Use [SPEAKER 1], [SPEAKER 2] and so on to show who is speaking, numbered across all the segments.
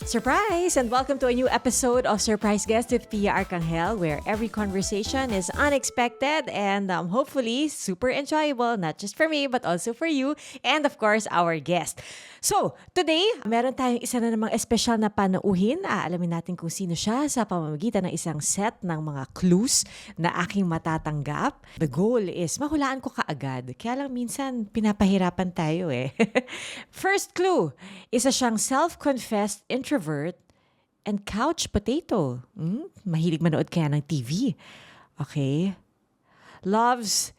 [SPEAKER 1] Surprise! And welcome to a new episode of Surprise Guest with Pia Arcangel, where every conversation is unexpected and hopefully super enjoyable, not just for me, but also for you and of course, our guest. So, today, meron tayong isa na namang espesyal na panauhin. Aalamin natin kung sino siya sa pamamagitan ng isang set ng mga clues na aking matatanggap. The goal is mahulaan ko kaagad. Kaya lang minsan, pinapahirapan tayo eh. First clue, isa siyang self-confessed introvert and couch potato. Mahilig manood kaya ng TV. Okay. Loves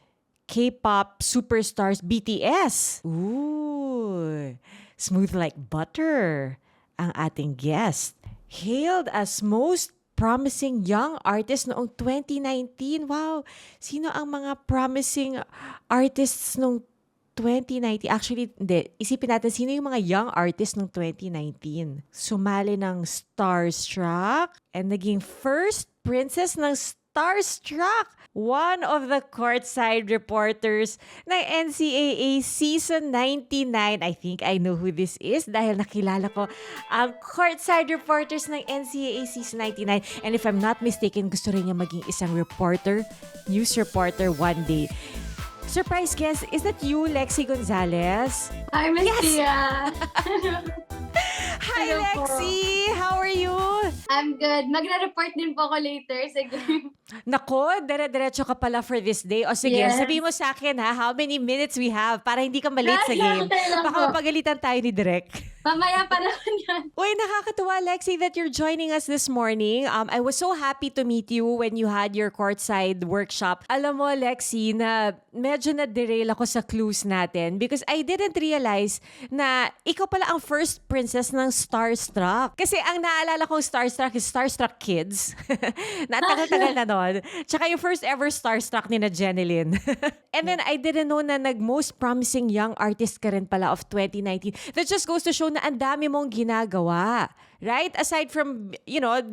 [SPEAKER 1] K-pop superstars BTS. Ooh. Smooth like butter ang ating guest. Hailed as most promising young artist noong 2019. Wow! Sino ang mga promising artists noong 2019? Actually, hindi. Isipin natin, sino yung mga young artists noong 2019? Sumali ng Starstruck and naging first princess ng Starstruck. One of the courtside reporters ng NCAA Season 99. I think I know who this is dahil nakilala ko ang courtside reporters ng NCAA Season 99. And if I'm not mistaken, gusto rin niya maging isang reporter, news reporter one day. Surprise guest, is that you, Lexi Gonzales?
[SPEAKER 2] Hi, Miss Pia.
[SPEAKER 1] Hi,
[SPEAKER 2] Hello
[SPEAKER 1] Lexi! How are you?
[SPEAKER 2] I'm good. Magre-report din po ako later. Sige.
[SPEAKER 1] Nako, dire-diretso ka pala for this day. O sige,
[SPEAKER 2] Yes.
[SPEAKER 1] sabihin mo sa akin ha, how many minutes we have para hindi ka malate sa game.
[SPEAKER 2] Okay lang
[SPEAKER 1] Baka
[SPEAKER 2] po.
[SPEAKER 1] mapagalitan tayo ni Direk.
[SPEAKER 2] Mamaya pa naman yan.
[SPEAKER 1] Uy, nakakatuwa, Lexi, that you're joining us this morning. I was so happy to meet you when you had your courtside workshop. Alam mo, Lexi, na medyo na-derail ako sa clues natin because I didn't realize na ikaw pala ang first princess ng Starstruck. Kasi ang naalala kong Starstruck is Starstruck Kids. Na ang tagal-tagal na nun. Tsaka yung first ever Starstruck ni na Jeneline. And then I didn't know na nag-most promising young artist ka rin pala of 2019. That just goes to show na ang dami mong ginagawa. Right? Aside from,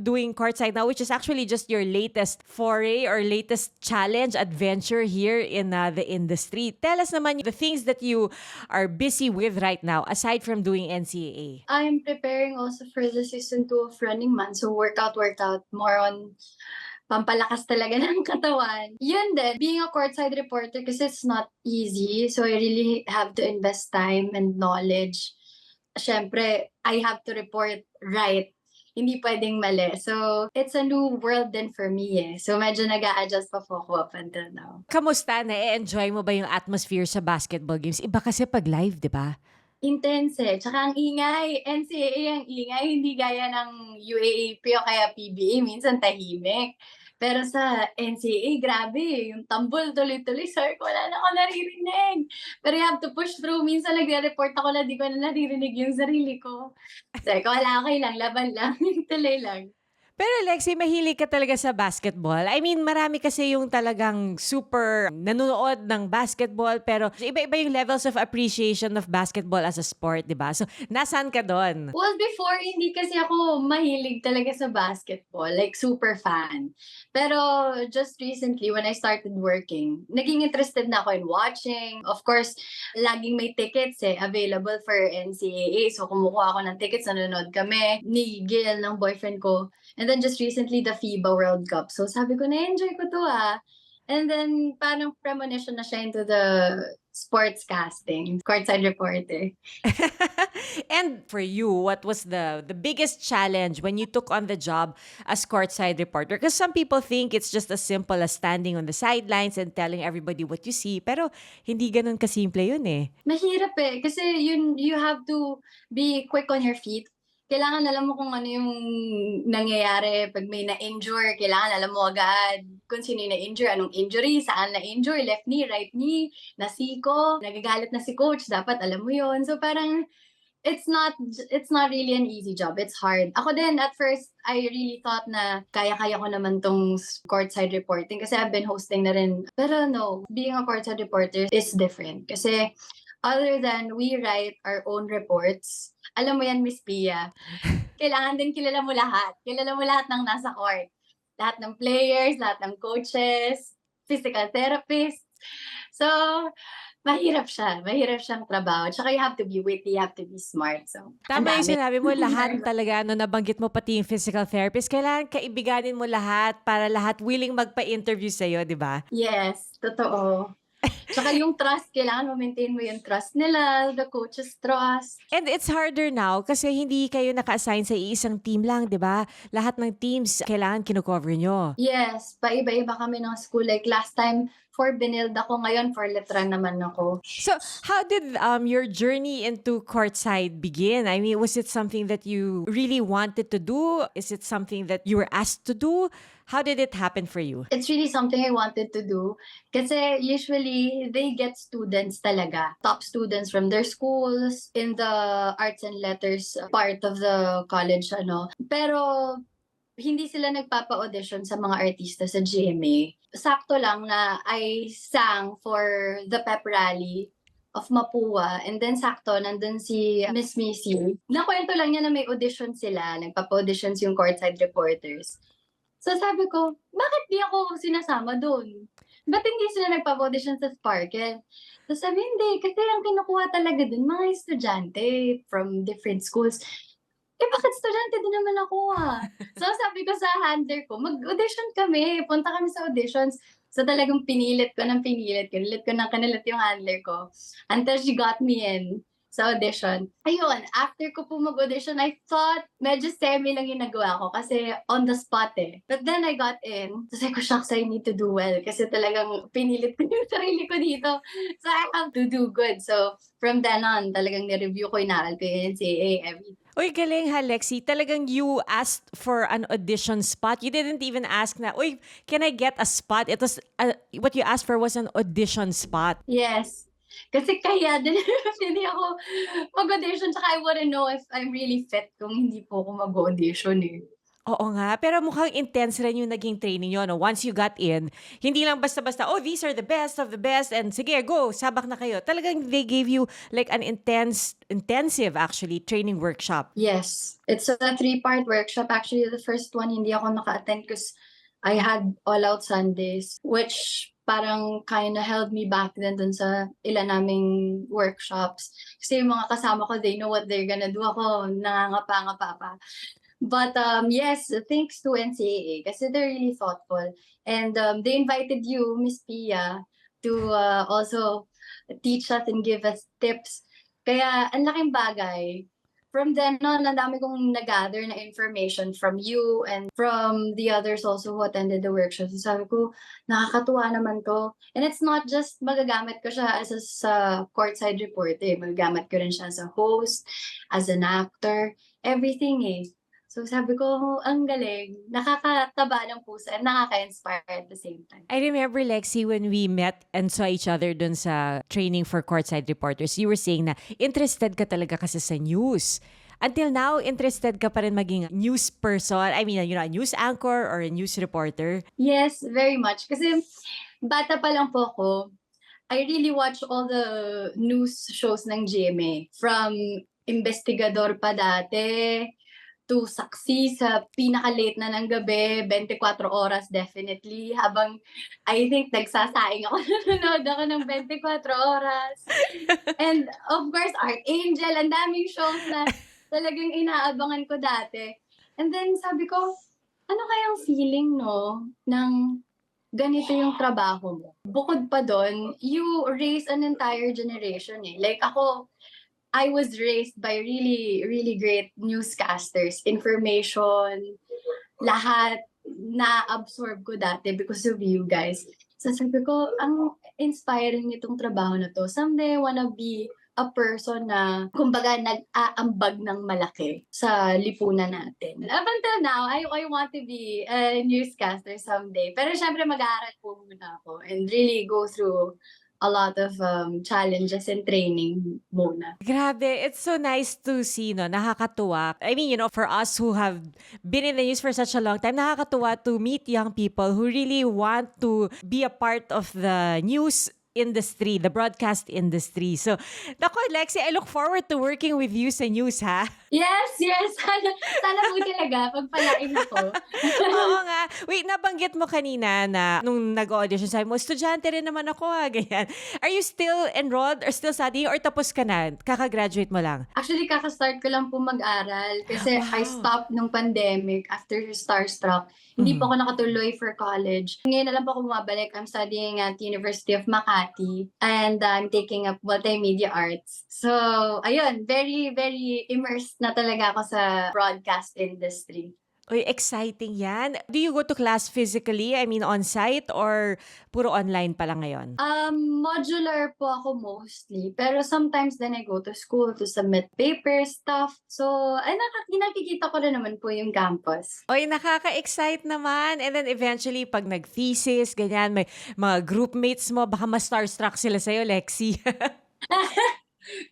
[SPEAKER 1] doing courtside now, which is actually just your latest foray or latest challenge, adventure here in the industry. Tell us naman the things that you are busy with right now, aside from doing NCAA.
[SPEAKER 2] I'm preparing also for the season 2 of Running Man. So workout, more on pampalakas talaga ng katawan. Yun din, being a courtside reporter kasi it's not easy. So I really have to invest time and knowledge. Siyempre, I have to report right. Hindi pwedeng mali. So, it's a new world din for me eh. So, medyo nag-a-adjust pa po ako up until now.
[SPEAKER 1] Kamusta? Na-enjoy mo ba yung atmosphere sa basketball games? Iba kasi pag live, di ba?
[SPEAKER 2] Intense eh. Tsaka ang ingay. NCAA ang ingay. Hindi gaya ng UAAP o kaya PBA. Minsan tahimik. Pero sa NCAA, grabe. Yung tambol tuloy-tuloy. Sorry, wala na ako naririnig. Pero you have to push through. Minsan nagre-report ako na di ko na naririnig yung sarili ko. Sorry, wala, okay lang. Laban lang. Tuloy lang.
[SPEAKER 1] Pero Lexi, mahilig ka talaga sa basketball. I mean, marami kasi yung talagang super nanonood ng basketball, pero iba-iba yung levels of appreciation of basketball as a sport, di ba? So, nasaan ka doon?
[SPEAKER 2] Well, before, hindi kasi ako mahilig talaga sa basketball. Like, super fan. Pero just recently, when I started working, naging interested na ako in watching. Of course, laging may tickets available for NCAA. So, kumukuha ako ng tickets, nanonood kami ni Gil, ng boyfriend ko. And then just recently, the FIBA World Cup. So sabi ko, na-enjoy ko to And then parang premonition na siya into the sports casting, courtside reporter.
[SPEAKER 1] And for you, what was the biggest challenge when you took on the job as courtside reporter? Because some people think it's just as simple as standing on the sidelines and telling everybody what you see. Pero hindi ganun kasimple yun eh.
[SPEAKER 2] Mahirap kasi you have to be quick on your feet. Kailangan alam mo kung ano yung nangyayari pag may na-injure. Kailangan alam mo agad kung sino yung na-injure, anong injury, saan na-injure, left knee, right knee, nasiko, nagagalit na si coach, dapat alam mo yon. So parang it's not really an easy job. It's hard. Ako din, at first, I really thought na kaya-kaya ko naman tong courtside reporting kasi I've been hosting na rin. Pero no, being a courtside reporter is different kasi other than we write our own reports, alam mo yan, Miss Pia, kailangan din kilala mo lahat. Kilala mo lahat ng nasa court. Lahat ng players, lahat ng coaches, physical therapists. So, Mahirap siya. Mahirap siyang trabaho. Tsaka you have to be witty, you have to be smart. So, ang
[SPEAKER 1] Tama yung
[SPEAKER 2] dami.
[SPEAKER 1] sinabi mo, lahat talaga, no, nabanggit mo pati yung physical therapist, kailangan kaibiganin mo lahat para lahat willing magpa-interview sa'yo, di ba?
[SPEAKER 2] Yes, totoo. Tsaka yung trust, kailangan ma-maintain mo yung trust nila, the coach's trust.
[SPEAKER 1] And it's harder now kasi hindi kayo naka-assign sa iisang team lang, di ba? Lahat ng teams, kailangan kino-cover nyo.
[SPEAKER 2] Yes, paiba-iba kami ng school. Like last time, for Benilde ako, ngayon for Letran naman ako.
[SPEAKER 1] So, how did your journey into courtside begin? I mean, was it something that you really wanted to do? Is it something that you were asked to do? How did it happen for you?
[SPEAKER 2] It's really something I wanted to do. Kasi usually, they get students talaga. Top students from their schools, in the arts and letters part of the college, ano. Pero, hindi sila nagpapa-audition sa mga artista sa GMA. Sakto lang na I sang for the pep rally of Mapua, and then sakto nandun si Miss Missy. Nakwento lang niya na may audition sila, nagpapa-auditions yung courtside reporters. So sabi ko, bakit di ako sinasama doon? Ba't hindi sila nagpapa-audition sa Sparkle? So sabi, hindi, kasi ang kinukuha talaga dun, mga estudyante from different schools. Bakit estudyante din naman ako So sabi ko sa handler ko, mag-audition kami, punta kami sa auditions. So talagang pinilit ko ng yung handler ko until she got me in sa audition. Ayun, after ko po mag-audition, I thought medyo semi lang yung nagawa ko kasi on the spot eh. But then I got in. So sabi ko, shucks, I need to do well kasi talagang pinilit ko yung sarili ko dito. So I have to do good. So from then on, talagang ni-review ko, inaral ko yung NCAA, everything.
[SPEAKER 1] Uy, galing ha, Lexi. Talagang you asked for an audition spot. You didn't even ask na, uy, can I get a spot? It was, what you asked for was an audition spot.
[SPEAKER 2] Yes. Kasi kaya din hindi ako mag-audition, tsaka I wouldn't know if I'm really fit kung hindi po ako mag-audition eh.
[SPEAKER 1] Oo nga, pero mukhang intense rin yung naging training nyo, no? Once you got in, hindi lang basta-basta, oh, these are the best of the best, and sige, go, sabak na kayo. Talagang they gave you like an intensive actually, training workshop.
[SPEAKER 2] Yes. It's a 3-part workshop. Actually, the first one, hindi ako naka-attend because I had all-out Sundays, which parang kind of held me back din dun sa ilan naming workshops. Kasi yung mga kasama ko, they know what they're gonna do. Ako, nangangapa-ngapa pa. But yes, thanks to NCAA kasi they're really thoughtful. And they invited you, Miss Pia, to also teach us and give us tips. Kaya ang laking bagay. From then on, ang dami kong nag-gather na information from you and from the others also who attended the workshop. So sabi ko, nakakatuwa naman to. And it's not just magagamit ko siya as a courtside reporter. Magagamit ko rin siya as a host, as an actor, everything eh. So sabi ko, ang galing, nakakataba ng puso and nakaka-inspire at the same time.
[SPEAKER 1] I remember, Lexi, when we met and saw each other dun sa training for courtside reporters, you were saying na interested ka talaga kasi sa news. Until now, interested ka pa rin maging news person? I mean, you know, a news anchor or a news reporter?
[SPEAKER 2] Yes, very much. Kasi bata pa lang po ako, I really watch all the news shows ng GMA. From investigador pa dati, to saksi sa pinaka-late na ng gabi, 24 oras definitely. Habang, I think, nagsasaing ako, nanonood ako ng 24 oras. And of course, Arcangel, ang daming shows na talagang inaabangan ko dati. And then sabi ko, ano kayang feeling, no, ng ganito yung trabaho mo? Bukod pa doon, you raise an entire generation eh. Like ako, I was raised by really, really great newscasters. Information, lahat na-absorb ko dati because of you guys. So sabi ko, ang inspiring nitong trabaho na to. Someday, I wanna be a person na, kumbaga, nag-aambag ng malaki sa lipunan natin. Up until now, I want to be a newscaster someday. Pero syempre, mag-aaral po muna ako and really go through a lot of challenges and training muna.
[SPEAKER 1] Grabe, it's so nice to see, no? Nakakatuwa. I mean, you know, for us who have been in the news for such a long time, nakakatuwa to meet young people who really want to be a part of the news industry, the broadcast industry. So, nako, Lexi, I look forward to working with you sa news, ha?
[SPEAKER 2] Yes, yes. Sana po talaga pagpalain ako.
[SPEAKER 1] Oo nga. Wait, nabanggit mo kanina na nung nag-audition, sabi mo, estudyante rin naman ako ganyan. Are you still enrolled or still studying or tapos ka na? Kaka-graduate mo lang?
[SPEAKER 2] Actually, kaka-start ko lang po mag-aral kasi I
[SPEAKER 1] Wow.
[SPEAKER 2] stopped nung pandemic after Starstruck. Hindi po
[SPEAKER 1] Mhm.
[SPEAKER 2] ako nakatuloy for college. Ngayon na lang po ako bumabalik. I'm studying at University of Makati and I'm taking up multimedia arts. So, ayun, very, very immersed na talaga ako sa broadcast industry.
[SPEAKER 1] Uy, exciting yan. Do you go to class physically? I mean, on-site or puro online pa lang ngayon?
[SPEAKER 2] Modular po ako mostly, pero sometimes then I go to school to submit paper stuff. So, ay nakikita ko rin naman po yung campus.
[SPEAKER 1] Uy, nakaka-excite naman. And then eventually, pag nag-thesis, ganyan, may mga groupmates mo, baka ma-starstruck sila sa'yo, Lexi.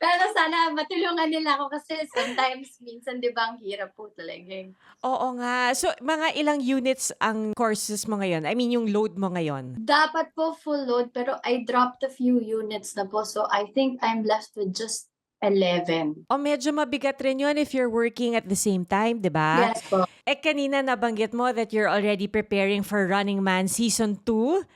[SPEAKER 2] Pero sana matulungan nila ako kasi sometimes minsan 'di ba ang hirap po talaga, eh.
[SPEAKER 1] Oo nga. So, mga ilang units ang courses mo ngayon? I mean, yung load mo ngayon?
[SPEAKER 2] Dapat po full load pero I dropped a few units na po so I think I'm left with just 11.
[SPEAKER 1] O medyo mabigat rin yun if you're working at the same time, 'di ba?
[SPEAKER 2] Yes po.
[SPEAKER 1] Eh kanina nabanggit mo that you're already preparing for Running Man Season 2.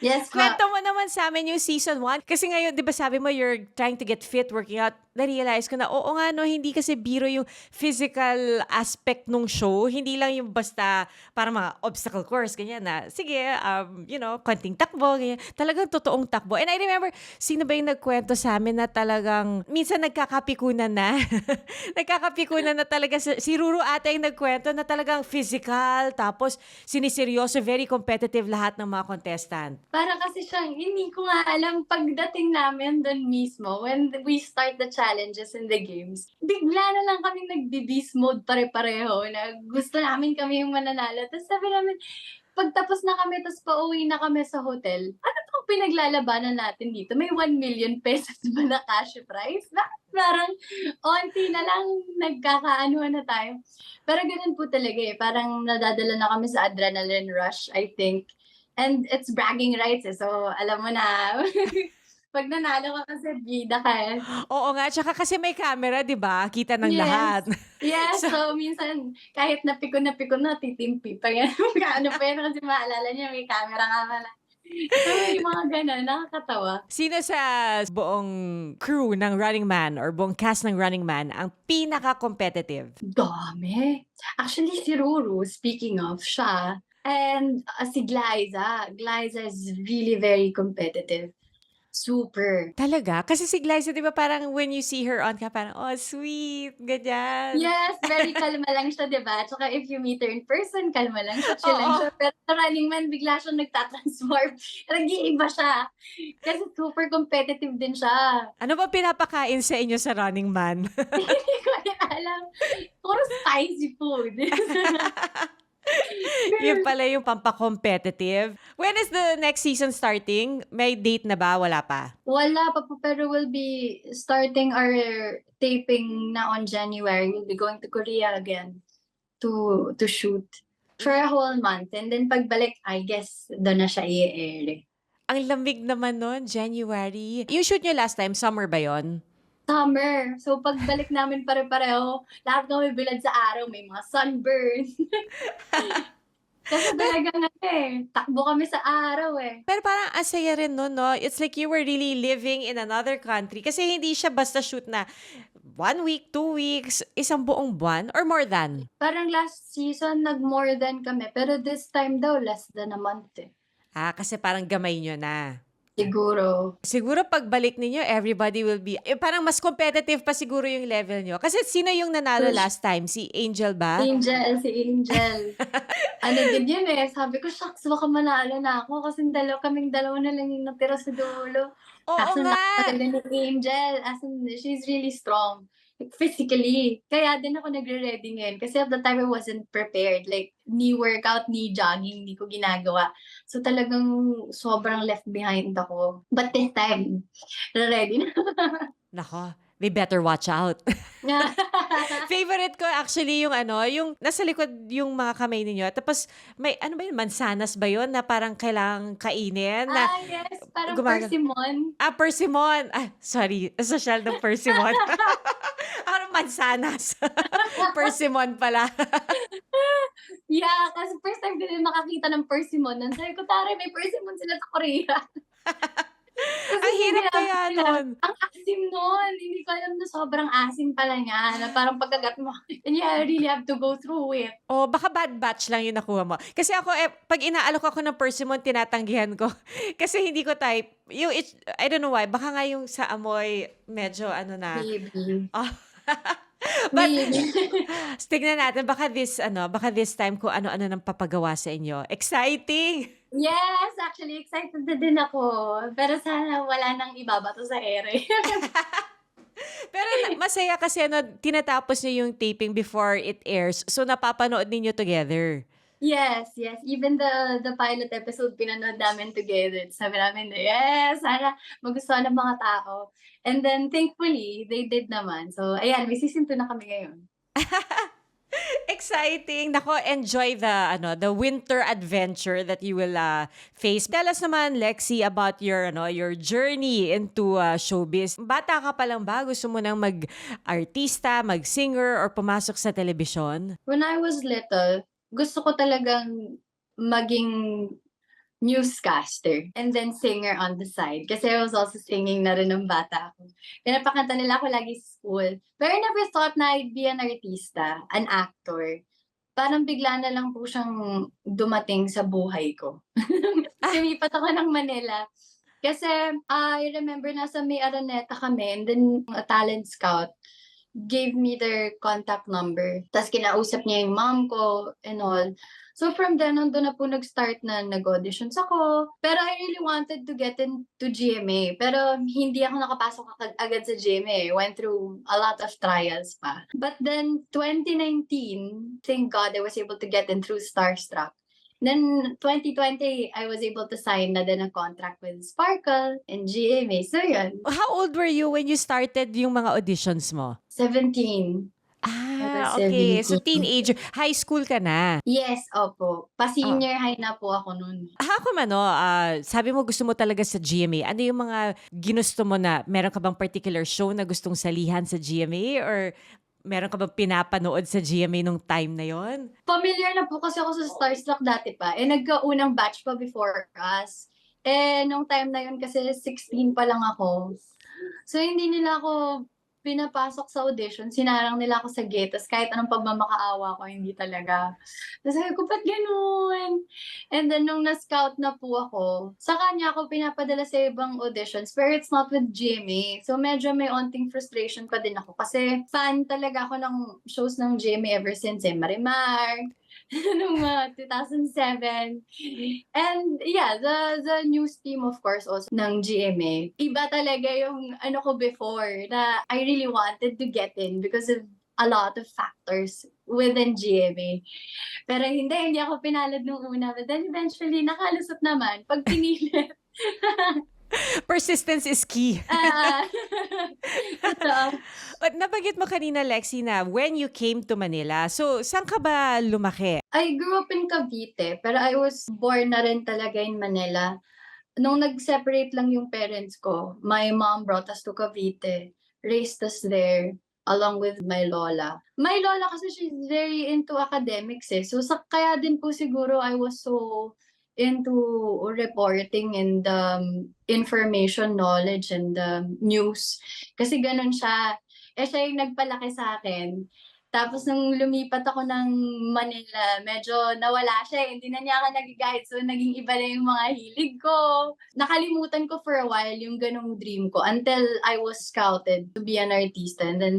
[SPEAKER 2] Yes po.
[SPEAKER 1] Kwento mo naman sa amin yung season 1. Kasi ngayon, di ba sabi mo, you're trying to get fit, working out. Na-realize ko na, oo nga no, hindi kasi biro yung physical aspect nung show. Hindi lang yung basta para mga obstacle course, ganyan na, sige, konting takbo, ganyan. Talagang totoong takbo. And I remember, sino ba yung nagkwento sa amin na talagang, minsan nagkakapikunan na. Nagkakapikunan na talaga. Si Ruru ata yung nagkwento na talagang physical, tapos siniseryoso, very competitive lahat ng mga contestant.
[SPEAKER 2] Para kasi siyang hindi ko nga alam pagdating namin dun mismo when we start the challenges and the games, bigla na lang kaming nagbe-beast mode pare-pareho na gusto namin kami yung mananalo. Tapos sabi namin, pagtapos na kami tapos pauwi na kami sa hotel, ano bang pinaglalabanan natin dito? May 1,000,000 pesos ba na cash prize? Bakit parang onti na lang nagkakaanuhan na tayo? Pero ganun po talaga eh. Parang nadadala na kami sa adrenaline rush, I think. And it's bragging rights eh. So, alam mo na, pag nanalo ka kasi bida ka eh.
[SPEAKER 1] Oo nga, tsaka kasi may camera, 'di ba? Kita ng
[SPEAKER 2] Yes.
[SPEAKER 1] lahat.
[SPEAKER 2] Yes,
[SPEAKER 1] So,
[SPEAKER 2] so minsan kahit na pikon na titimpi pa yan. Ano pa yan kasi maalala niya may camera nga pala. So may mga gano'n, nakakatawa.
[SPEAKER 1] sino sa buong crew ng Running Man or buong cast ng Running Man ang pinaka-competitive?
[SPEAKER 2] Dami. Actually si Ruru, speaking of, siya and, si Glyza. Glyza is really very competitive. Super.
[SPEAKER 1] Talaga? Kasi si Glyza, 'di ba parang when you see her on ka parang, "Oh, sweet," ganyan.
[SPEAKER 2] Yes, very kalma lang siya, 'di ba? Tsaka if you meet her in person, kalma lang siya, chill lang
[SPEAKER 1] Oo.
[SPEAKER 2] siya. Pero sa Running Man, bigla siyang nagta-transform. Nag-iiba siya. Kasi super competitive din siya.
[SPEAKER 1] Ano ba pinapakain sa inyo sa Running Man?
[SPEAKER 2] Hindi ko rin alam. Puro spicy food.
[SPEAKER 1] Yun pala yung pampa-competitive. When is the next season starting? May date na ba? Wala pa?
[SPEAKER 2] Wala pa po, pero we'll be starting our taping na on January. We'll be going to Korea again to shoot for a whole month. And then pagbalik, I guess, doon na siya i-air eh.
[SPEAKER 1] Ang lamig naman nun, January. Yung shoot nyo last time, summer ba yon?
[SPEAKER 2] Summer. So pagbalik namin pare-pareho, lahat kami bilad sa araw, may mga sunburn. Kasi talagang ano eh, takbo kami sa araw eh.
[SPEAKER 1] Pero parang ang saya rin nun, no? It's like you were really living in another country. Kasi hindi siya basta shoot na 1 week, 2 weeks, isang buong buwan, or more than.
[SPEAKER 2] Parang last season, nag-more than kami. Pero this time daw, less than a month eh.
[SPEAKER 1] Kasi parang gamay nyo na.
[SPEAKER 2] Siguro.
[SPEAKER 1] Siguro pagbalik ninyo, everybody will be, parang mas competitive pa siguro yung level nyo. Kasi sino yung nanalo last time? Si Angel ba?
[SPEAKER 2] Si Angel. Ano din yun eh, sabi ko, shucks, baka manalo na ako kasi kaming dalawa na lang yung natira sa dulo.
[SPEAKER 1] Oo
[SPEAKER 2] Kaso
[SPEAKER 1] nga.
[SPEAKER 2] napakaganda ni Angel, as in, she's really strong. Like, physically. Kaya din ako nagre-ready ngayon kasi at the time I wasn't prepared. Like, ni workout, ni jogging, hindi ko ginagawa. So talagang sobrang left behind ako. But this time, ready na.
[SPEAKER 1] Nako, they better watch out. Favorite ko actually yung yung nasa likod yung mga kamay ninyo. Tapos may ano ba yun, mansanas ba yun na parang kailangang kainin na
[SPEAKER 2] Yes, parang
[SPEAKER 1] gumaga.
[SPEAKER 2] persimmon.
[SPEAKER 1] Persimmon. Sorry. Social ng persimmon. Ano mansanas? Persimmon pala.
[SPEAKER 2] Yeah, kasi first time ko din makakita ng persimmon. Sabi ko, tara, may persimmon sila sa Korea. Kasi
[SPEAKER 1] Ang hirap kaya nun.
[SPEAKER 2] Ang asim nun. Hindi ko alam na sobrang asim pala niya. Na parang pagkagat mo, and you really have to go through it.
[SPEAKER 1] Baka bad batch lang yung nakuha mo. Kasi ako, pag inaalok ako ng persimmon, tinatanggihan ko. Kasi hindi ko type. I don't know why. Baka nga yung sa amoy, medyo na.
[SPEAKER 2] Maybe.
[SPEAKER 1] But, tignan natin, baka this time kung ano-ano nang papagawa sa inyo. Exciting!
[SPEAKER 2] Yes, actually, excited na din ako. Pero sana wala nang ibabato sa ere.
[SPEAKER 1] Pero masaya kasi tinatapos niyo yung taping before it airs. So, napapanood ninyo together.
[SPEAKER 2] Yes. Even the pilot episode, pinanood namin together. Sabi namin, yes, sana magustuhan ng mga tao. And then, thankfully, they did naman. So, ayan, may season 2 na kami ngayon.
[SPEAKER 1] Exciting. Nako, enjoy the winter adventure that you will face. Tell us naman, Lexi, about your journey into showbiz. Bata ka pa lang ba? Gusto mo nang mag-artista, mag-singer, or pumasok sa telebisyon?
[SPEAKER 2] When I was little, gusto ko talagang maging newscaster and then singer on the side. Kasi I was also singing na rin ng bata ako. Pinapakanta nila ako lagi sa school. But I never thought na I'd be an artista, an actor. Parang bigla na lang po siyang dumating sa buhay ko. Lumipat ako ng Manila. Kasi I remember nasa may Araneta kami and then a talent scout gave me their contact number. Tapos kinausap niya yung mom ko and all. So from then, nandun na po nag-start na nag-auditions ako. Pero I really wanted to get into GMA. Pero hindi ako nakapasok agad sa GMA. Went through a lot of trials pa. But then, 2019, thank God I was able to get in through Starstruck. Then, 2020, I was able to sign na din a contract with Sparkle and GMA. So, yun.
[SPEAKER 1] How old were you when you started yung mga auditions mo?
[SPEAKER 2] 17.
[SPEAKER 1] Okay. So, teenager. High school ka na.
[SPEAKER 2] Yes, opo. Pa-senior high na po ako nun.
[SPEAKER 1] Ako sabi mo gusto mo talaga sa GMA. Ano yung mga ginusto mo na, meron ka bang particular show na gustong salihan sa GMA? Or meron ka bang pinapanood sa GMA nung time na yon?
[SPEAKER 2] Familiar na po kasi ako sa Starstruck dati pa. Nagkaunang batch pa before us. Nung time na yun kasi 16 pa lang ako. So, hindi nila ako pinapasok sa audition, sinarang nila ako sa gate, tapos kahit anong pagmamakaawa ko, hindi talaga. Tapos sabi ko, ba't ganun? And then, nung na-scout na po ako, sa kanya ako pinapadala sa ibang auditions, pero it's not with GMA. So, medyo may onting frustration pa din ako, kasi fan talaga ako ng shows ng GMA ever since, Marimar, nung 2007. And yeah, the news team of course also ng GMA. Iba talaga yung ko before na I really wanted to get in because of a lot of factors within GMA. Pero hindi ako pinalad nung una. But then eventually, nakalusot naman pag pinilit.
[SPEAKER 1] Persistence is key.
[SPEAKER 2] Totoo.
[SPEAKER 1] But nabanggit mo kanina, Lexi, na when you came to Manila, so saan ka ba lumaki?
[SPEAKER 2] I grew up in Cavite, pero I was born na rin talaga in Manila. Nung nag-separate lang yung parents ko, my mom brought us to Cavite, raised us there, along with my lola. My lola kasi she's very into academics So kaya din po siguro I was so into reporting and information knowledge and news. Kasi ganun siya. Siya yung nagpalaki sa akin. Tapos nung lumipat ako ng Manila, medyo nawala siya. Hindi na niya ako nag-guide. So naging iba na yung mga hilig ko. Nakalimutan ko for a while yung ganong dream ko until I was scouted to be an artista. And then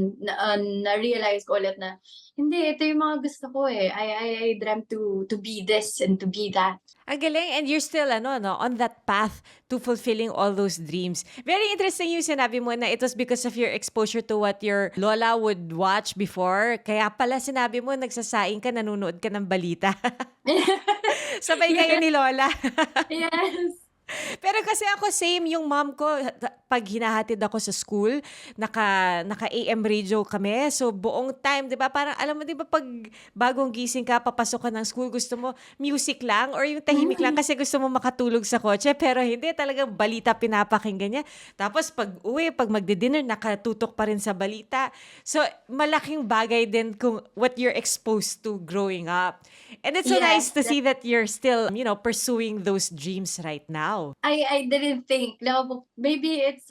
[SPEAKER 2] na-realize ko ulit na, hindi, ito yung mga gusto ko I dreamt to be this and to be that.
[SPEAKER 1] Ang galing, and you're still on that path to fulfilling all those dreams. Very interesting yung sinabi mo na it was because of your exposure to what your lola would watch before. Kaya pala sinabi mo, nagsasaing ka, nanonood ka ng balita. Sabay kayo ni lola.
[SPEAKER 2] Yes.
[SPEAKER 1] Pero kasi ako same yung mom ko pag hinahatid ako sa school, naka AM radio kami. So buong time, 'di ba? Parang alam mo 'di ba pag bagong gising ka, papasok ka ng school, gusto mo music lang or yung tahimik lang kasi gusto mo makatulog sa kotse, pero hindi talagang balita pinapakinggan niya. Tapos pag uwi, pag magdi-dinner, nakatutok pa rin sa balita. So malaking bagay din kung what you're exposed to growing up. And it's so nice
[SPEAKER 2] Yes,
[SPEAKER 1] to see that you're still, pursuing those dreams right now.
[SPEAKER 2] I didn't think. No, maybe it's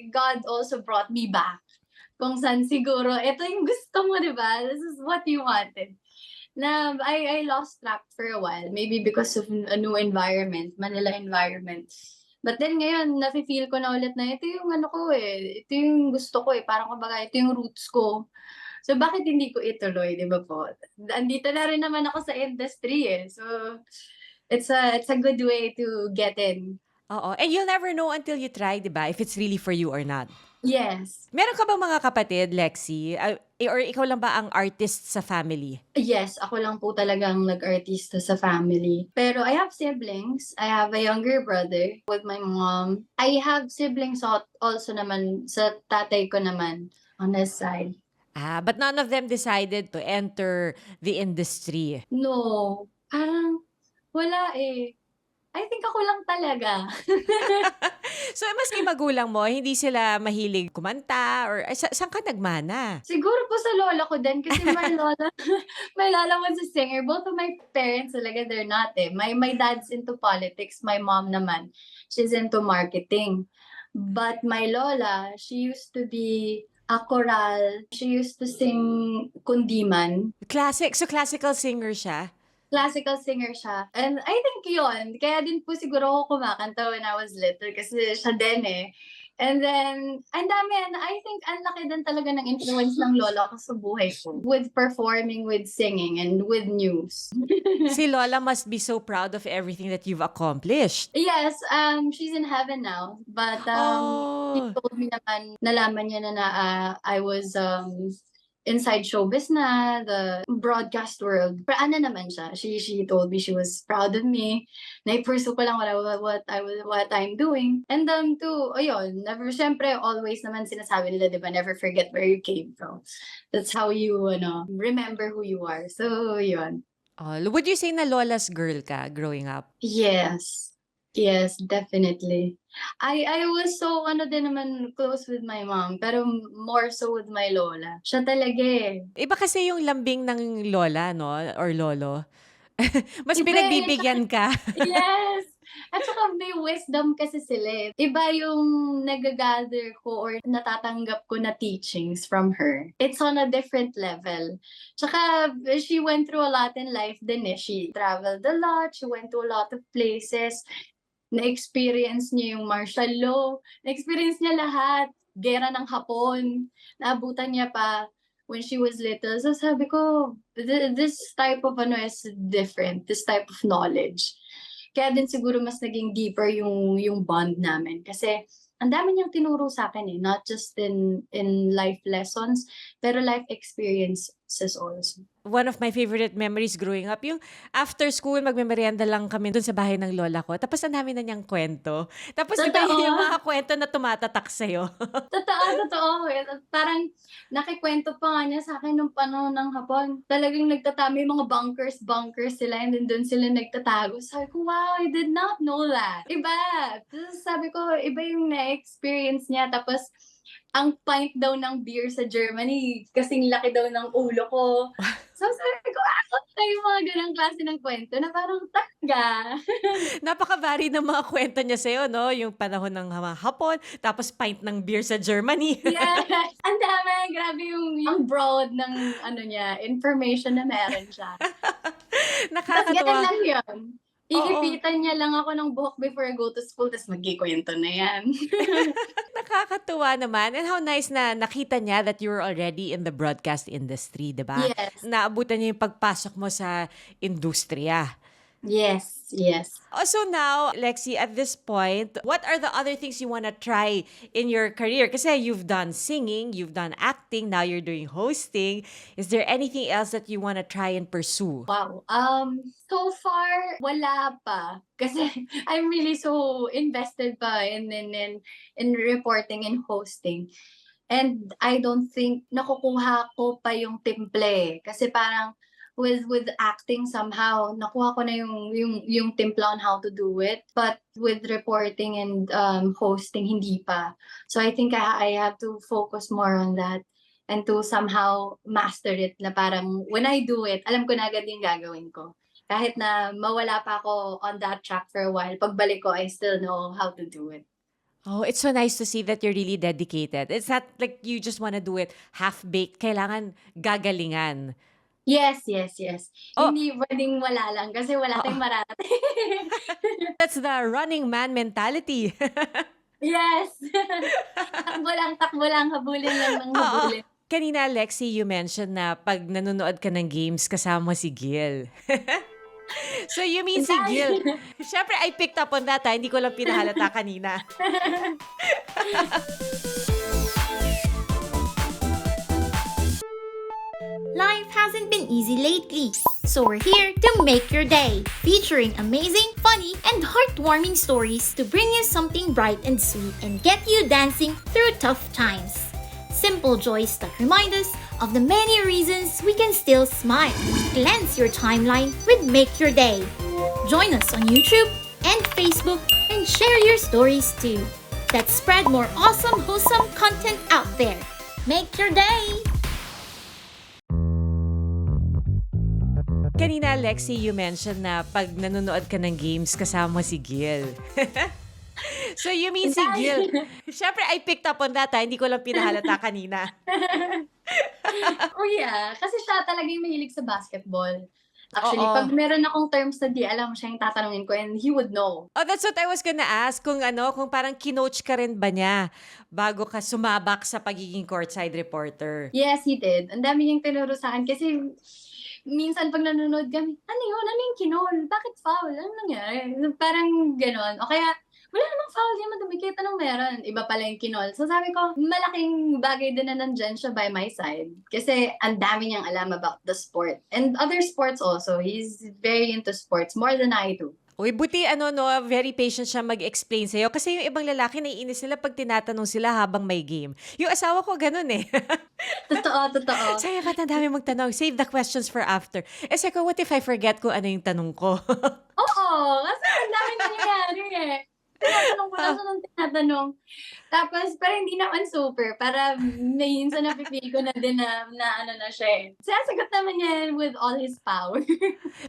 [SPEAKER 2] God also brought me back. Kung saan siguro, ito yung gusto mo, di ba? This is what you wanted. Na I lost track for a while. Maybe because of a new environment, Manila environment. But then ngayon, nafe-feel ko na ulit na ito yung ano ko eh. Ito yung gusto ko eh. Parang kumbaga, ito yung roots ko. So bakit hindi ko ituloy, di ba po? Andito na rin naman ako sa industry eh. So it's a good way to get in.
[SPEAKER 1] Oo. And you'll never know until you try, di ba? If it's really for you or not.
[SPEAKER 2] Yes.
[SPEAKER 1] Meron ka bang mga kapatid, Lexi? Or ikaw lang ba ang artist sa family?
[SPEAKER 2] Yes, ako lang po talagang nag-artista sa family. Pero I have siblings. I have a younger brother with my mom. I have siblings also naman sa tatay ko naman on his side.
[SPEAKER 1] But none of them decided to enter the industry.
[SPEAKER 2] No, parang wala eh. I think ako lang talaga.
[SPEAKER 1] So, maski magulang mo, hindi sila mahilig kumanta or saan ka nagmana?
[SPEAKER 2] Siguro po sa lola ko din kasi my lola, my lola was a singer. Both of my parents talaga, they're not eh. My dad's into politics. My mom naman, she's into marketing. But my lola, she used to be a choral. She used to sing kundiman.
[SPEAKER 1] Classic. So, classical singer siya?
[SPEAKER 2] Classical singer siya. And I think yun, kaya din po siguro ako kumakanta when I was little kasi siya din eh. And then, ang dami, and I think ang laki din talaga ng influence ng lola ko sa buhay ko. With performing, with singing, and with news.
[SPEAKER 1] Si Lola must be so proud of everything that you've accomplished.
[SPEAKER 2] Yes, she's in heaven now. But she
[SPEAKER 1] Oh.
[SPEAKER 2] told me naman, nalaman niya na I was inside showbiz na, the broadcast world. Pero ano naman siya, she told me she was proud of me. Na-pursue ko lang what I'm doing. And too, ayun, never, syempre, always naman sinasabi nila, di ba, never forget where you came from. That's how you, remember who you are. So, yun.
[SPEAKER 1] Would you say na Lola's girl ka growing up?
[SPEAKER 2] Yes. Yes, definitely. I was so din naman close with my mom, pero more so with my lola. Siya talaga eh.
[SPEAKER 1] Iba kasi yung lambing ng lola, no? Or lolo. Mas
[SPEAKER 2] Iba
[SPEAKER 1] pinagbibigyan ka.
[SPEAKER 2] Yes! At saka may wisdom kasi sila eh. Iba yung nagagather ko or natatanggap ko na teachings from her. It's on a different level. Tsaka she went through a lot in life din eh. She traveled a lot, she went to a lot of places. Na-experience niya yung martial law, na-experience niya lahat, gera ng Hapon, naabutan niya pa when she was little. So sabi ko, this type of is different, this type of knowledge. Kaya din siguro mas naging deeper yung bond namin. Kasi ang dami niyang tinuro sa akin eh, not just in life lessons, pero life experiences also.
[SPEAKER 1] One of my favorite memories growing up, yung after school, magmemeryenda lang kami dun sa bahay ng lola ko. Tapos ang dami na niyang kwento. Tapos iba
[SPEAKER 2] Totoo.
[SPEAKER 1] yung mga kwento na tumatatak sa'yo.
[SPEAKER 2] Totoo. Parang nakikwento pa nga niya sa akin nung panahon ng Hapon. Talagang nagtatami mga bunkers sila and then doon sila nagtatago. Sabi ko, wow, I did not know that. Iba. Tapos sabi ko, iba yung na-experience niya. Tapos ang pint daw ng beer sa Germany, kasing laki daw ng ulo ko. So sabi ko, yung mga ganang klase ng kwento na parang talaga.
[SPEAKER 1] Napaka-varied ng mga kwento niya sa'yo, no? Yung panahon ng mga Hapon, tapos pint ng beer sa Germany.
[SPEAKER 2] Yes! Ang dami, grabe yung broad ng niya, information na meron siya. Tapos
[SPEAKER 1] Nakakatuwa.
[SPEAKER 2] ganun lang yun. Iipitan niya lang ako ng buhok before I go to school, tapos magkikwento na yan.
[SPEAKER 1] Nakakatuwa naman. And how nice na nakita niya that you were already in the broadcast industry, di ba?
[SPEAKER 2] Yes.
[SPEAKER 1] Naabutan niya yung pagpasok mo sa industriya.
[SPEAKER 2] Yes, yes.
[SPEAKER 1] So now, Lexi, at this point, what are the other things you want to try in your career? Kasi you've done singing, you've done acting, now you're doing hosting. Is there anything else that you want to try and pursue?
[SPEAKER 2] Wow. So far, wala pa. Kasi I'm really so invested pa in reporting and hosting. And I don't think nakukuha ko pa yung timple, eh. Kasi parang with acting somehow nakuha ko na yung timpla on how to do it. But with reporting and hosting, hindi pa. So I think I have to focus more on that and to somehow master it na parang when I do it, alam ko na agad yung gagawin ko. Kahit na mawala pa ako on that track for a while, pagbalik ko, I still know how to do it.
[SPEAKER 1] Oh, it's so nice to see that you're really dedicated. It's not like you just want to do it half-baked. Kailangan gagalingan.
[SPEAKER 2] Yes, yes, yes.
[SPEAKER 1] Oh,
[SPEAKER 2] Hindi puwedeng wala lang kasi wala
[SPEAKER 1] oo.
[SPEAKER 2] tayong mararating.
[SPEAKER 1] That's the running man mentality.
[SPEAKER 2] Yes. Takbo lang, habulin lang ng
[SPEAKER 1] Oo.
[SPEAKER 2] habulin.
[SPEAKER 1] Kanina, Lexi, you mentioned na pag nanonood ka ng games, kasama si Gil. So you mean si Gil? Siyempre, I picked up on that. Hindi ko lang pinahalata kanina.
[SPEAKER 3] Life hasn't been easy lately, so we're here to make your day, featuring amazing, funny, and heartwarming stories to bring you something bright and sweet and get you dancing through tough times. Simple joys that remind us of the many reasons we can still smile. Cleanse your timeline with Make Your Day. Join us on YouTube and Facebook and share your stories too. Let's spread more awesome, wholesome content out there. Make your day!
[SPEAKER 1] Kanina, Lexi, you mentioned na pag nanonood ka ng games, kasama si Gil. So you mean si Gil? Siyempre, I picked up on that. Hindi ko lang pinahalata kanina.
[SPEAKER 2] Oh, yeah. Kasi siya talaga yung mahilig sa basketball. Actually,
[SPEAKER 1] Oo.
[SPEAKER 2] pag meron akong terms na di alam, siya yung tatanungin ko and he would know.
[SPEAKER 1] Oh, that's what I was gonna ask. Kung kung parang kinoach ka rin ba niya bago ka sumabak sa pagiging courtside reporter?
[SPEAKER 2] Yes, he did. Ang dami niyang tinuro sa akin kasi minsan pag nanonood kami, ano yun? Ano yung kinol? Bakit foul? Ano nangyari? Parang gano'n. O kaya, wala namang foul yan, madumikit. Anong meron? Iba pala yung kinol. So sabi ko, malaking bagay din na nandyan siya by my side. Kasi ang dami niyang alam about the sport. And other sports also. He's very into sports, more than I do.
[SPEAKER 1] Uy, buti very patient siya mag-explain sa'yo. Kasi yung ibang lalaki, naiinis sila pag tinatanong sila habang may game. Yung asawa ko, ganun eh.
[SPEAKER 2] Totoo, totoo.
[SPEAKER 1] Sabi, ba't ang dami magtanong? Save the questions for after. Eh, sabi ko, what if I forget kung ano yung tanong ko?
[SPEAKER 2] Oo, kasi ang dami nangyayari eh. Tinatanong ko lang siya ng tinatanong. Tapos, pero hindi naman super. Para minsan napipili ko na din na ano na siya eh. Sinasagot naman niya with all his power.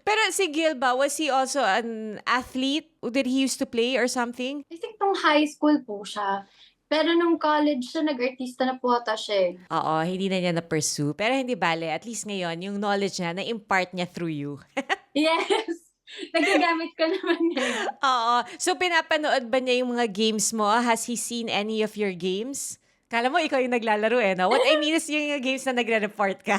[SPEAKER 1] Pero si Gil ba, was he also an athlete? Did he used to play or something?
[SPEAKER 2] I think nung high school po siya. Pero nung college siya, nag-artista na po ata siya eh.
[SPEAKER 1] Oo, hindi na niya na-pursue. Pero hindi bale, at least ngayon, yung knowledge niya, na-impart niya through you.
[SPEAKER 2] Yes! Nagagamit ko naman ngayon.
[SPEAKER 1] Oo. So, pinapanood ba niya yung mga games mo? Has he seen any of your games? Kala mo, ikaw yung naglalaro eh, no? What I mean is yung games na nagre-report ka.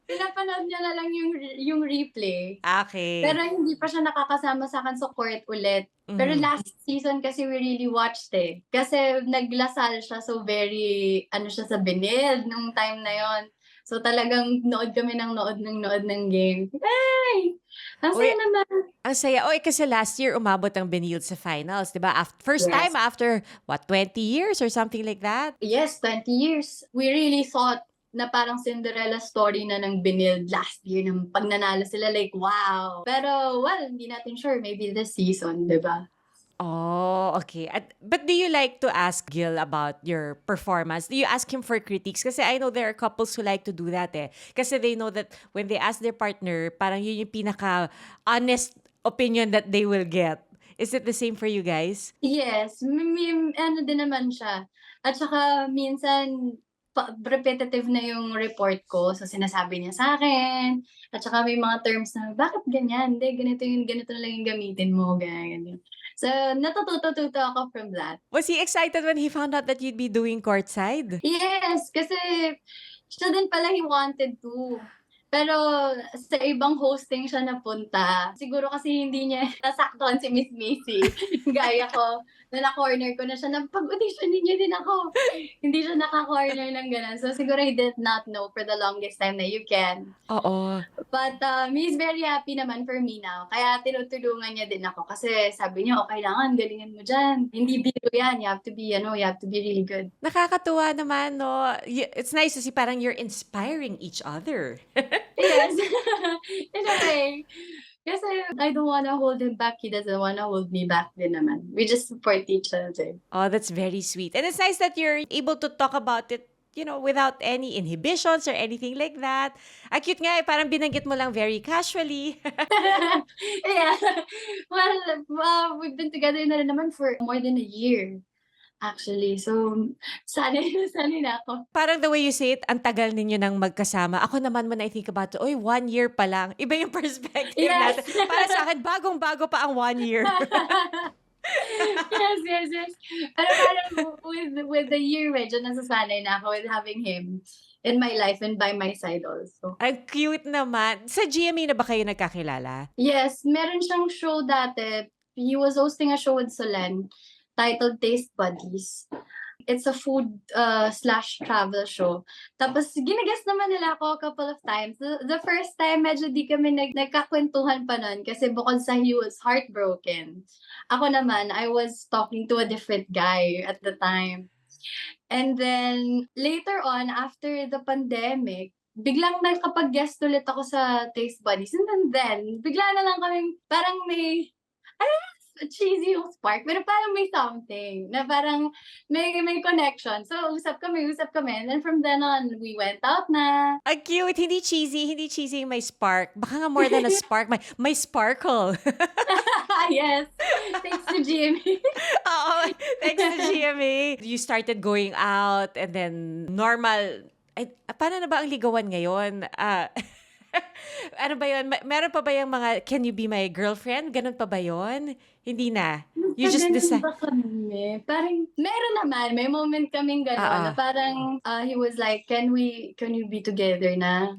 [SPEAKER 2] Pinapanood niya na lang yung replay.
[SPEAKER 1] Okay.
[SPEAKER 2] Pero hindi pa siya nakakasama sa akin sa court ulit. Pero last season kasi we really watched eh. Kasi naglasal siya, so very, siya sa binid nung time na yon. So talagang nood kami ng nood ng game. Ay! Ang saya naman.
[SPEAKER 1] Ang saya. Oy, kasi last year umabot ang Benilde sa finals, 'di ba? First
[SPEAKER 2] Yes.
[SPEAKER 1] time after 20 years or something like that?
[SPEAKER 2] Yes, 20 years. We really thought na parang Cinderella story na ng Benilde last year nang pag nanalo sila, like wow. Pero well, hindi natin sure, maybe this season, 'di ba?
[SPEAKER 1] Oh, okay. But do you like to ask Gil about your performance? Do you ask him for critiques? Kasi I know there are couples who like to do that eh. Kasi they know that when they ask their partner, parang yun yung pinaka-honest opinion that they will get. Is it the same for you guys?
[SPEAKER 2] Yes, ano din naman siya. At saka minsan repetitive na yung report ko, so sinasabi niya sa akin. At saka may mga terms na, bakit ganyan? Hindi, ganito na lang yung gamitin mo, ganyan. So, natututo ako from that.
[SPEAKER 1] Was he excited when he found out that you'd be doing courtside?
[SPEAKER 2] Yes, kasi siya din pala he wanted to. Pero sa ibang hosting siya napunta. Siguro kasi hindi niya nasaktuhan si Miss Missy. Gaya ko, na na-corner ko na siya na pag-auditionin niyo din ako. Hindi siya naka-corner ng gano'n. So siguro he did not know for the longest time na you can.
[SPEAKER 1] Oo.
[SPEAKER 2] But he's very happy naman for me now. Kaya tinutulungan niya din ako. Kasi sabi niya, oh, kailangan galingan mo dyan. Hindi biro yan. You have to be really good.
[SPEAKER 1] Nakakatuwa naman, no? It's nice to see parang you're inspiring each other.
[SPEAKER 2] Yes. In a way. Kasi I don't wanna hold him back. He doesn't wanna hold me back din naman. We just support each other.
[SPEAKER 1] Oh, that's very sweet. And it's nice that you're able to talk about it, without any inhibitions or anything like that. Ang cute nga, parang binanggit mo lang very casually.
[SPEAKER 2] Yeah. Well, we've been together na rin naman for more than a year. Actually. So, sanay na ako.
[SPEAKER 1] Parang the way you say it, ang tagal ninyo nang magkasama. Ako naman when I think about it, 1 year pa lang. Iba yung perspective
[SPEAKER 2] Yes.
[SPEAKER 1] natin. Para sa akin, bagong-bago pa ang 1 year.
[SPEAKER 2] Yes. Pero parang with the year, medyo nasasanay na ako with having him in my life and by my side also.
[SPEAKER 1] Ang cute naman. Sa GMA na ba kayo nagkakilala?
[SPEAKER 2] Yes, meron siyang show dati. He was hosting a show with Solen titled Taste Buddies. It's a food / travel show. Tapos ginaguest naman nila ako a couple of times. The first time, medyo di kami nagkakwentuhan pa nun kasi bukod sa he was heartbroken. Ako naman, I was talking to a different guy at the time. And then, later on, after the pandemic, biglang nakapag-guest ulit ako sa Taste Buddies. And then, bigla na lang kaming, parang may, cheesy yung spark, pero parang may something, na parang may connection. So, usap kami. And then from then on, we went out na.
[SPEAKER 1] Ang cute. Hindi cheesy yung may spark. Baka nga more than a spark, may sparkle.
[SPEAKER 2] Yes. Thanks to Jimmy.
[SPEAKER 1] Oo, thanks to GMA. You started going out and then normal. Paano na ba ang ligawan ngayon? Ano ba yun? Meron pa ba yung mga, can you be my girlfriend? Ganun pa ba yun? Hindi na. You just decide.
[SPEAKER 2] Ba kami? Parang, meron naman. May moment kaming gano'n na parang he was like, can we be together na?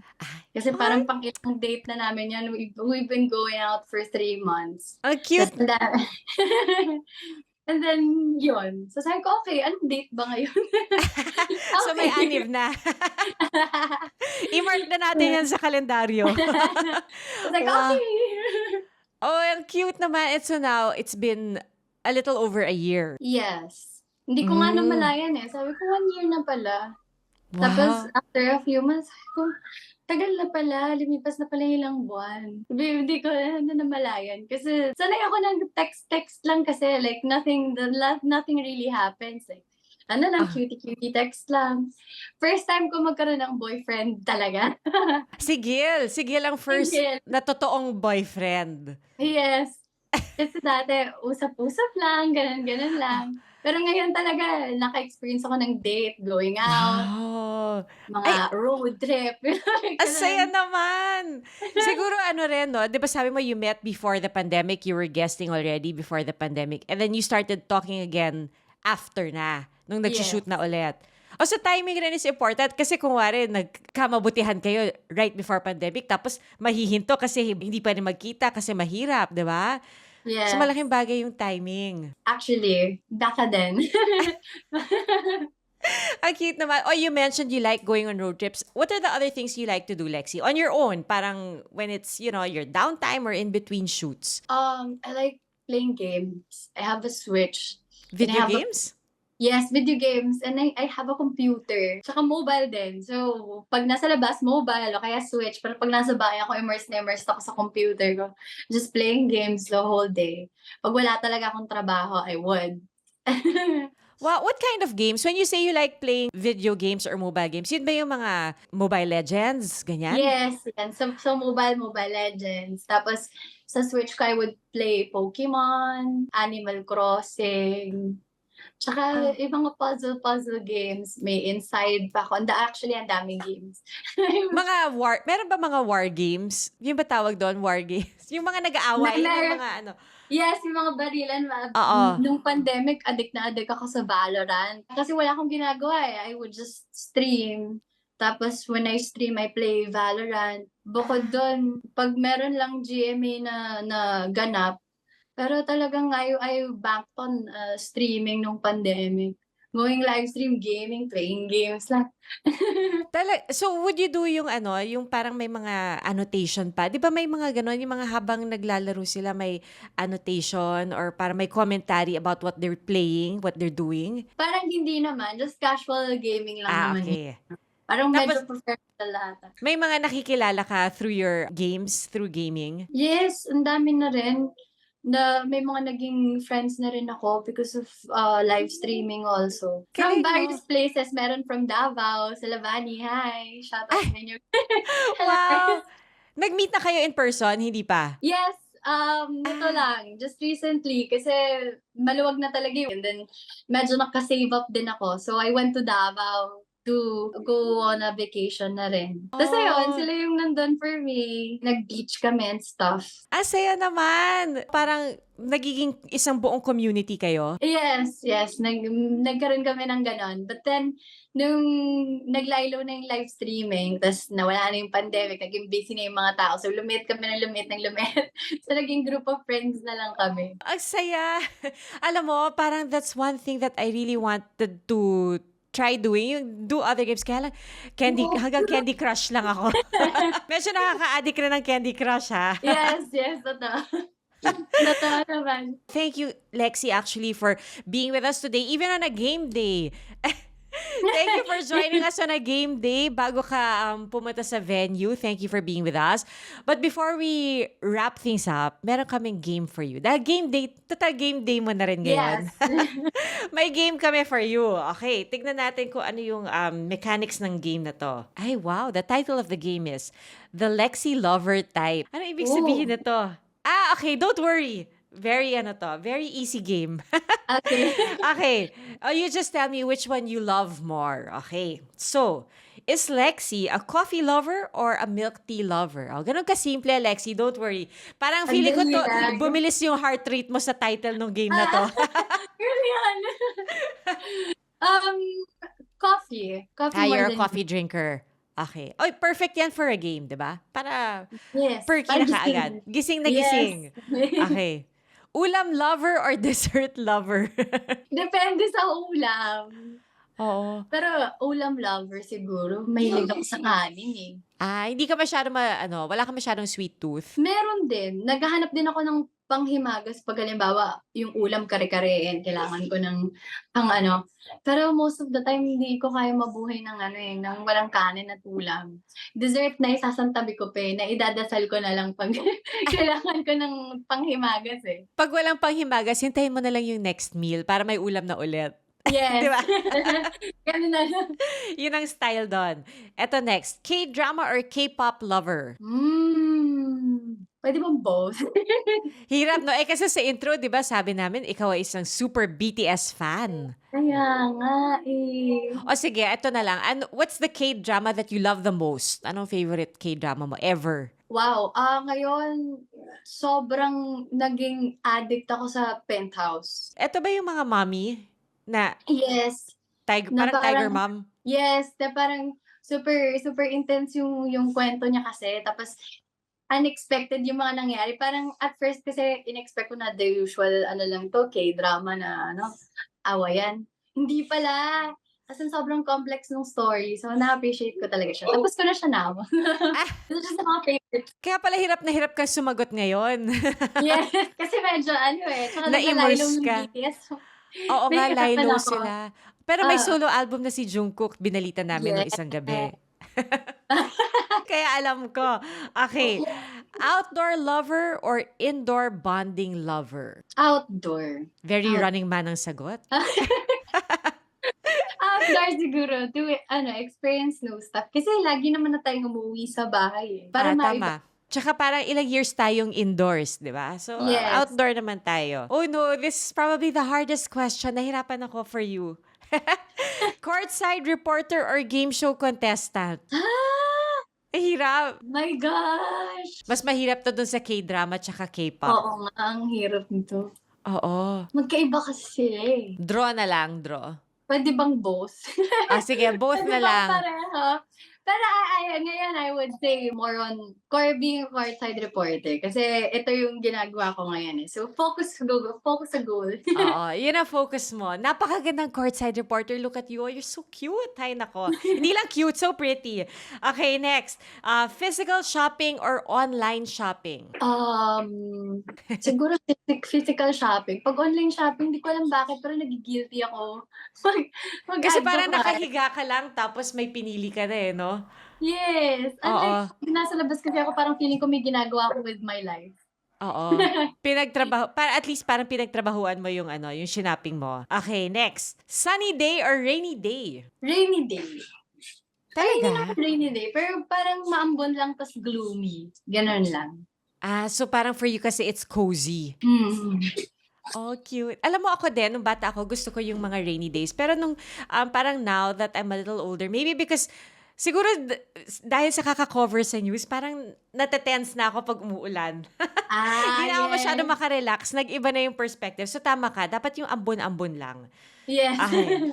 [SPEAKER 2] Kasi parang pang ilang date na namin yan. We've been going out for 3 months.
[SPEAKER 1] Ang cute.
[SPEAKER 2] And then, yun. So, sabi ko, okay, anong date ba ngayon?
[SPEAKER 1] So may anib na. I-mark na natin yan sa kalendaryo.
[SPEAKER 2] I was like,
[SPEAKER 1] Wow.
[SPEAKER 2] okay.
[SPEAKER 1] Oh, ang cute naman. So now, it's been a little over a year.
[SPEAKER 2] Yes. Hindi ko nga namalayan eh. Sabi ko, 1 year na pala.
[SPEAKER 1] Wow.
[SPEAKER 2] Tapos, after a few months, sabi ko, tagal na pala, lumipas na pala ilang buwan. Hindi ko na namalayan. Kasi, sanay ako ng text lang kasi, like, nothing really happens. Like, cutie text lang. First time ko magkaroon ng boyfriend talaga.
[SPEAKER 1] Sigil ang first
[SPEAKER 2] Sigil.
[SPEAKER 1] na totoong boyfriend.
[SPEAKER 2] Yes. Kasi dati, usap-usap lang, ganun lang. Pero ngayon talaga, naka-experience ako ng date, going out,
[SPEAKER 1] Wow.
[SPEAKER 2] mga road trip.
[SPEAKER 1] Asaya naman. Siguro rin, no? Di ba sabi mo you met before the pandemic, you were guesting already before the pandemic, and then you started talking again after na, nung nag-shoot na ulit. O sa timing rin is important kasi kung wari, nagkamabutihan kayo right before pandemic, tapos mahihinto kasi hindi pa rin magkita kasi mahirap, di ba?
[SPEAKER 2] Yeah.
[SPEAKER 1] So malaking bagay yung timing.
[SPEAKER 2] Actually, baka din.
[SPEAKER 1] Ang cute naman. Oh, you mentioned you like going on road trips. What are the other things you like to do, Lexi? On your own, parang when it's, your downtime or in between shoots.
[SPEAKER 2] I like playing games. I have a Switch.
[SPEAKER 1] Video games?
[SPEAKER 2] Yes, video games. And I have a computer. Tsaka mobile din. So, pag nasa labas, mobile o kaya Switch. Pero pag nasa bahay ako, immersed ako sa computer ko. Just playing games the whole day. Pag wala talaga akong trabaho, I would.
[SPEAKER 1] Wow, what kind of games? When you say you like playing video games or mobile games, yun ba yung mga Mobile Legends? Ganyan?
[SPEAKER 2] Yes, yan. So Mobile Legends. Tapos, sa Switch ko, I would play Pokemon, Animal Crossing, tsaka yung mga puzzle games. May Inside pa ako. Actually, ang daming games.
[SPEAKER 1] Meron ba mga war games? Yung ba tawag doon, war games? Yung mga nag-aaway, yung mga ano.
[SPEAKER 2] Yes, yung mga barilan.
[SPEAKER 1] Oo.
[SPEAKER 2] Nung pandemic, addict ako sa Valorant. Kasi wala akong ginagawa eh. I would just stream. Tapos when I stream, I play Valorant. Bukod doon, pag meron lang GMA na ganap, pero talagang ayaw back on streaming nung pandemic. Going live stream, gaming, playing games lang.
[SPEAKER 1] So would you do yung yung parang may mga annotation pa? 'Di ba may mga ganon, yung mga habang naglalaro sila may annotation or parang may commentary about what they're playing, what they're doing?
[SPEAKER 2] Parang hindi naman, just casual gaming lang naman.
[SPEAKER 1] Okay.
[SPEAKER 2] Parang medyo
[SPEAKER 1] Tapos,
[SPEAKER 2] professional lahat.
[SPEAKER 1] may mga nakikilala ka through your games, through gaming?
[SPEAKER 2] Yes, ang dami na rin. Na may mga naging friends na rin ako because of live streaming also. From
[SPEAKER 1] Galing, no?
[SPEAKER 2] various places, meron from Davao, Salavani, hi, shout out sa inyo.
[SPEAKER 1] Wow! Nag-meet na kayo in person, hindi pa?
[SPEAKER 2] Yes, ito lang, just recently, kasi maluwag na talaga yun. And then, medyo nakasave up din ako. So, I went to Davao to go on a vacation na rin. Tapos ayun, sila yung nandun for me. Nag-beach kami and stuff.
[SPEAKER 1] Saya naman! Parang nagiging isang buong community kayo?
[SPEAKER 2] Yes. Nagkaroon kami ng ganon. But then, nung naglaylo na yung live streaming, tapos nawala na yung pandemic, naging busy na yung mga tao. So, lumit kami ng lumit. So, naging group of friends na lang kami.
[SPEAKER 1] Ang saya! Alam mo, parang that's one thing that I really wanted to try doing, yung do other games. Kaya lang, hanggang Candy Crush lang ako. Medyo nakaka-addict rin ng Candy Crush, ha?
[SPEAKER 2] Yes, totoo. Totoo naman.
[SPEAKER 1] Thank you, Lexi, actually, for being with us today, even on a game day. Thank you for joining us on a game day bago ka pumunta sa venue. Thank you for being with us. But before we wrap things up, meron kaming game for you. Dahil total game day mo na rin ngayon.
[SPEAKER 2] Yes.
[SPEAKER 1] May game kami for you. Okay, tignan natin kung ano yung mechanics ng game na to. Ay, wow. The title of the game is The Lexi Lover Type. Ano ibig sabihin nito? Okay. Don't worry. Very easy game.
[SPEAKER 2] Okay.
[SPEAKER 1] Okay. You just tell me which one you love more. Okay. So, is Lexi a coffee lover or a milk tea lover? Ganun ka-simple, Lexi. Don't worry. Parang feeling ko to, bumilis yung heart rate mo sa title ng game na to.
[SPEAKER 2] Yan. Coffee. Coffee more
[SPEAKER 1] You're a
[SPEAKER 2] than
[SPEAKER 1] coffee drinker. Okay. Oy, perfect yan for a game, di ba? Para
[SPEAKER 2] yes.
[SPEAKER 1] perky na kaagad. Gising na gising.
[SPEAKER 2] Yes.
[SPEAKER 1] Okay. Ulam lover or dessert lover?
[SPEAKER 2] Depende sa ulam.
[SPEAKER 1] Oo.
[SPEAKER 2] Pero ulam lover siguro. Mahilig ako sa kanin eh.
[SPEAKER 1] Hindi ka masyadong wala ka masyadong sweet tooth.
[SPEAKER 2] Meron din. Naghahanap din ako ng panghimagas pag halimbawa yung ulam kare-kare kailangan ko ng Pero most of the time hindi ko kaya mabuhay ng walang kanin at ulam. Dessert na isasantabi ko na idadasal ko na lang pag kailangan ko ng panghimagas eh.
[SPEAKER 1] Pag walang panghimagas, hintayin mo na lang yung next meal para may ulam na ulit.
[SPEAKER 2] Yes.
[SPEAKER 1] Diba?
[SPEAKER 2] Ganun na lang.
[SPEAKER 1] Yun ang style doon. Eto next, K-drama or K-pop lover?
[SPEAKER 2] Pwede bang both?
[SPEAKER 1] Hirap, no? Kasi sa intro, di ba, sabi namin, ikaw ay isang super BTS fan.
[SPEAKER 2] Kaya nga eh.
[SPEAKER 1] O sige, eto na lang. And what's the K-drama that you love the most? Anong favorite K-drama mo ever?
[SPEAKER 2] Wow. Ngayon, sobrang naging addict ako sa Penthouse.
[SPEAKER 1] Eto ba yung mga mommy na
[SPEAKER 2] Yes.
[SPEAKER 1] parang Tiger Mom?
[SPEAKER 2] Yes. Na parang super intense yung kwento niya kasi. Tapos, unexpected yung mga nangyari. Parang at first kasi in-expect ko na the usual lang to, K-drama na awayan. Hindi pala. Kasi sobrang complex ng story. So, na-appreciate ko talaga siya. Tapos ko na siya now. Ito siya sa mga favorites.
[SPEAKER 1] Kaya pala hirap na hirap ka sumagot ngayon.
[SPEAKER 2] Yes. Kasi medyo Tsaka
[SPEAKER 1] Na-immerse
[SPEAKER 2] ng
[SPEAKER 1] ka.
[SPEAKER 2] BTS.
[SPEAKER 1] Oo nga,
[SPEAKER 2] Nahihirapan
[SPEAKER 1] Lilo
[SPEAKER 2] ako.
[SPEAKER 1] sila. Pero may solo album na si Jungkook. Binalita namin nung isang gabi. Kaya alam ko. Okay. Outdoor lover or indoor bonding lover?
[SPEAKER 2] Outdoor.
[SPEAKER 1] Very Running Man ang sagot.
[SPEAKER 2] Outdoor siguro. To experience new stuff. Kasi lagi naman na tayong umuwi sa bahay eh. Para
[SPEAKER 1] Tama. Tsaka parang ilang years tayong indoors, di ba? So,
[SPEAKER 2] Yes.
[SPEAKER 1] outdoor naman tayo. Oh no, this is probably the hardest question. Nahirapan ako for you. Courtside reporter or game show contestant? Hirap.
[SPEAKER 2] My gosh!
[SPEAKER 1] Mas mahirap to dun sa K-drama tsaka K-pop.
[SPEAKER 2] Oo nga, ang hirap nito.
[SPEAKER 1] Oo.
[SPEAKER 2] Magkaiba kasi sila eh.
[SPEAKER 1] Draw na lang, draw.
[SPEAKER 2] Pwede bang both?
[SPEAKER 1] Sige, both
[SPEAKER 2] Pwede
[SPEAKER 1] na
[SPEAKER 2] bang
[SPEAKER 1] lang.
[SPEAKER 2] pareho? Pero ngayon, I would say more on being a courtside reporter. Kasi ito yung ginagawa ko ngayon eh. So, focus sa goal.
[SPEAKER 1] Oo, yun ang focus mo. Napakagandang courtside reporter. Look at you. Oh, you're so cute. Ay, nako. Hindi lang cute, so pretty. Okay, next. Physical shopping or online shopping?
[SPEAKER 2] Siguro physical shopping. Pag online shopping, hindi ko alam bakit, pero nagigilty ako.
[SPEAKER 1] Kasi parang nakahiga ka lang, tapos may pinili ka na eh, no?
[SPEAKER 2] Yes.
[SPEAKER 1] Oo.
[SPEAKER 2] Nasa labas kasi ako, parang feeling ko may ginagawa ako with my life.
[SPEAKER 1] Oo. At least parang pinagtrabahuan mo yung yung shopping mo. Okay, next. Sunny day or rainy day?
[SPEAKER 2] Rainy day. Ay, hindi
[SPEAKER 1] Talaga?
[SPEAKER 2] naman rainy day, pero parang maambon lang tas gloomy. Ganon lang.
[SPEAKER 1] So parang for you kasi it's cozy. Oh, cute. Alam mo ako din, nung bata ako, gusto ko yung mga rainy days. Pero nung parang now that I'm a little older, maybe because siguro dahil sa kaka-cover sa news, parang natetense na ako pag umuulan. Hindi na ako masyado makarelax. Nag-iba na yung perspective. So tama ka, dapat yung ambon-ambon lang.
[SPEAKER 2] Yes.
[SPEAKER 1] Okay.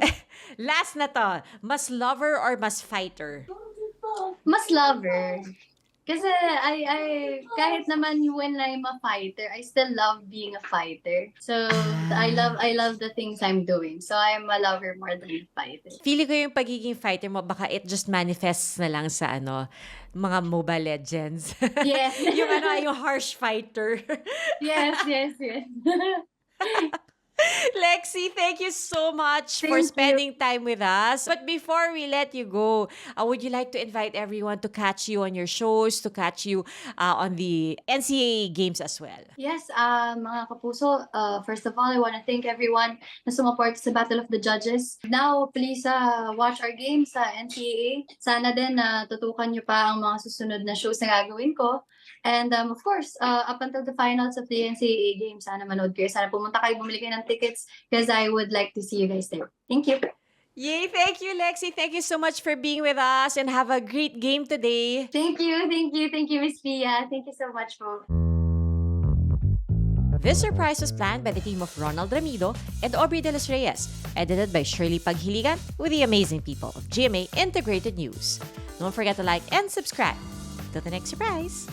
[SPEAKER 1] Last na to, mas lover or mas fighter?
[SPEAKER 2] Mas lover. Kasi I kahit naman when I'm a fighter, I still love being a fighter. So I love the things I'm doing. So I'm a lover more than a fighter.
[SPEAKER 1] Feeling ko yung pagiging fighter mo, baka it just manifests na lang sa mga Mobile Legends.
[SPEAKER 2] Yes.
[SPEAKER 1] yung harsh fighter.
[SPEAKER 2] Yes.
[SPEAKER 1] Lexi, thank you so much for
[SPEAKER 2] Thank
[SPEAKER 1] spending time with us. But before we let you go, would you like to invite everyone to catch you on your shows, to catch you on the NCAA games as well?
[SPEAKER 2] Yes, mga kapuso, first of all, I want to thank everyone na sumuport sa Battle of the Judges. Now, please watch our games sa NCAA. Sana din tutukan nyo pa ang mga susunod na shows na gagawin ko. And of course, up until the finals of the NCAA games, sana manood kayo. Sana pumunta kayo, bumili kayo ng tickets because I would like to see you guys there. Thank you.
[SPEAKER 1] Yay, thank you, Lexi. Thank you so much for being with us and have a great game today.
[SPEAKER 2] Thank you, Miss Pia. Thank you so much po.
[SPEAKER 1] This surprise was planned by the team of Ronald Ramido and Aubrey De Los Reyes, edited by Shirley Paghiligan with the amazing people of GMA Integrated News. Don't forget to like and subscribe. Till the next surprise!